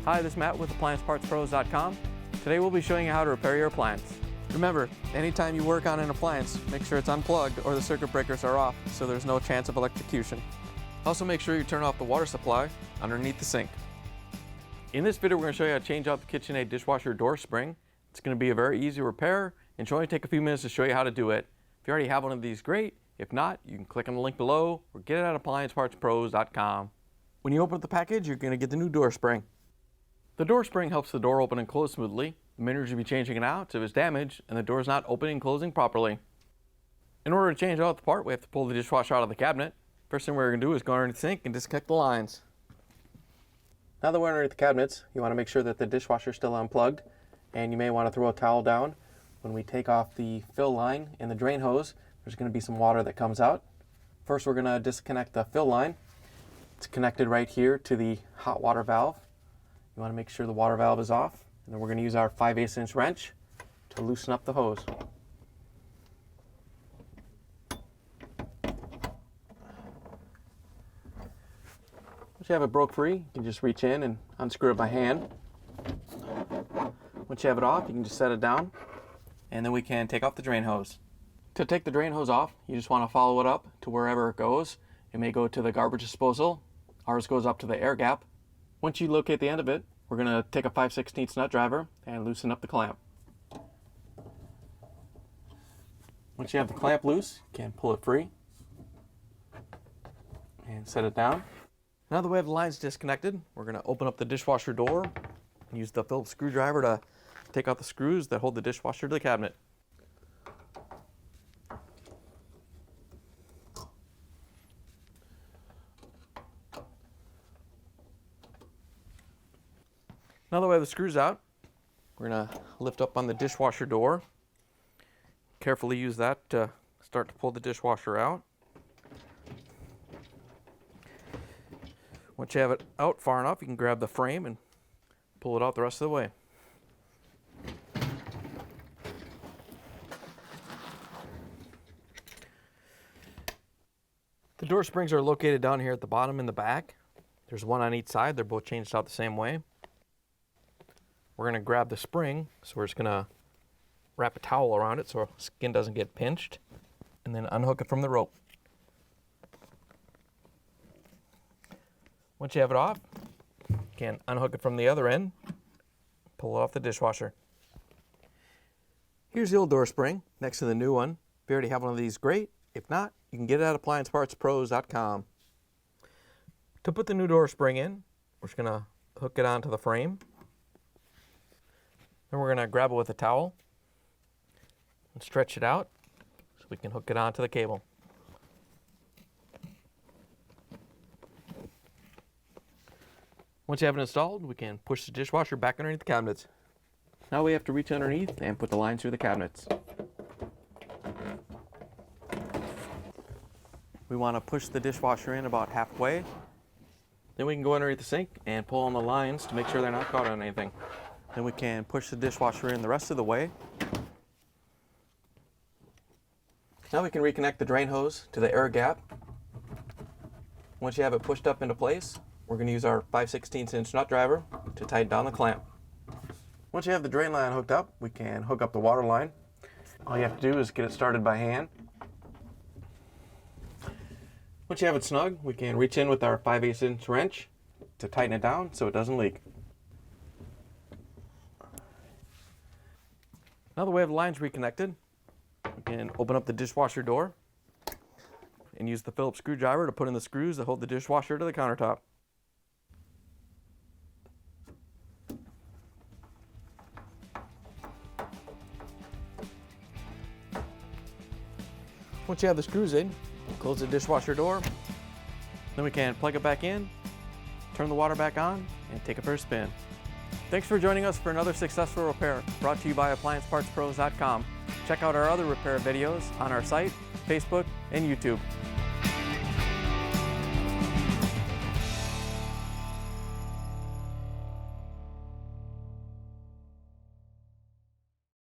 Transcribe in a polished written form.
Hi, this is Matt with AppliancePartsPros.com. Today we'll be showing you how to repair your appliance. Remember, anytime you work on an appliance, make sure it's unplugged or the circuit breakers are off so there's no chance of electrocution. Also make sure you turn off the water supply underneath the sink. In this video we're going to show you how to change out the KitchenAid dishwasher door spring. It's going to be a very easy repair and should only take a few minutes to show you how to do it. If you already have one of these, great. If not, you can click on the link below or get it at AppliancePartsPros.com. When you open up the package, you're going to get the new door spring. The door spring helps the door open and close smoothly. The main reason you'll be changing it out is if it's damaged and the door is not opening and closing properly. In order to change out the part, we have to pull the dishwasher out of the cabinet. First thing we're going to do is go underneath the sink and disconnect the lines. Now that we're underneath the cabinets, you want to make sure that the dishwasher is still unplugged, and you may want to throw a towel down. When we take off the fill line in the drain hose, there's going to be some water that comes out. First we're going to disconnect the fill line. It's connected right here to the hot water valve. You want to make sure the water valve is off, and then we're going to use our 5/8" wrench to loosen up the hose. Once you have it broke free, you can just reach in and unscrew it by hand. Once you have it off, you can just set it down, and then we can take off the drain hose. To take the drain hose off, you just want to follow it up to wherever it goes. It may go to the garbage disposal. Ours goes up to the air gap. Once you locate the end of it, we're going to take a 5/16 nut driver and loosen up the clamp. Once you have the clamp loose, you can pull it free and set it down. Now that we have the lines disconnected, we're going to open up the dishwasher door and use the Phillip screwdriver to take out the screws that hold the dishwasher to the cabinet. Now that we have the screws out, we're going to lift up on the dishwasher door. Carefully use that to start to pull the dishwasher out. Once you have it out far enough, you can grab the frame and pull it out the rest of the way. The door springs are located down here at the bottom in the back. There's one on each side. They're both changed out the same way. We're going to grab the spring, so we're just going to wrap a towel around it so skin doesn't get pinched, and then unhook it from the rope. Once you have it off, you can unhook it from the other end, pull it off the dishwasher. Here's the old door spring next to the new one. If you already have one of these, great. If not, you can get it at AppliancePartsPros.com. To put the new door spring in, we're just going to hook it onto the frame. Then we're going to grab it with a towel and stretch it out so we can hook it onto the cable. Once you have it installed, we can push the dishwasher back underneath the cabinets. Now we have to reach underneath and put the line through the cabinets. We want to push the dishwasher in about halfway. Then we can go underneath the sink and pull on the lines to make sure they're not caught on anything. Then we can push the dishwasher in the rest of the way. Now we can reconnect the drain hose to the air gap. Once you have it pushed up into place, we're going to use our 5/16" nut driver to tighten down the clamp. Once you have the drain line hooked up, we can hook up the water line. All you have to do is get it started by hand. Once you have it snug, we can reach in with our 5/8" wrench to tighten it down so it doesn't leak. Now that we have the lines reconnected, we can open up the dishwasher door and use the Phillip screwdriver to put in the screws that hold the dishwasher to the countertop. Once you have the screws in, close the dishwasher door. Then we can plug it back in, turn the water back on, and take it for a spin. Thanks for joining us for another successful repair brought to you by AppliancePartsPros.com. Check out our other repair videos on our site, Facebook, and YouTube.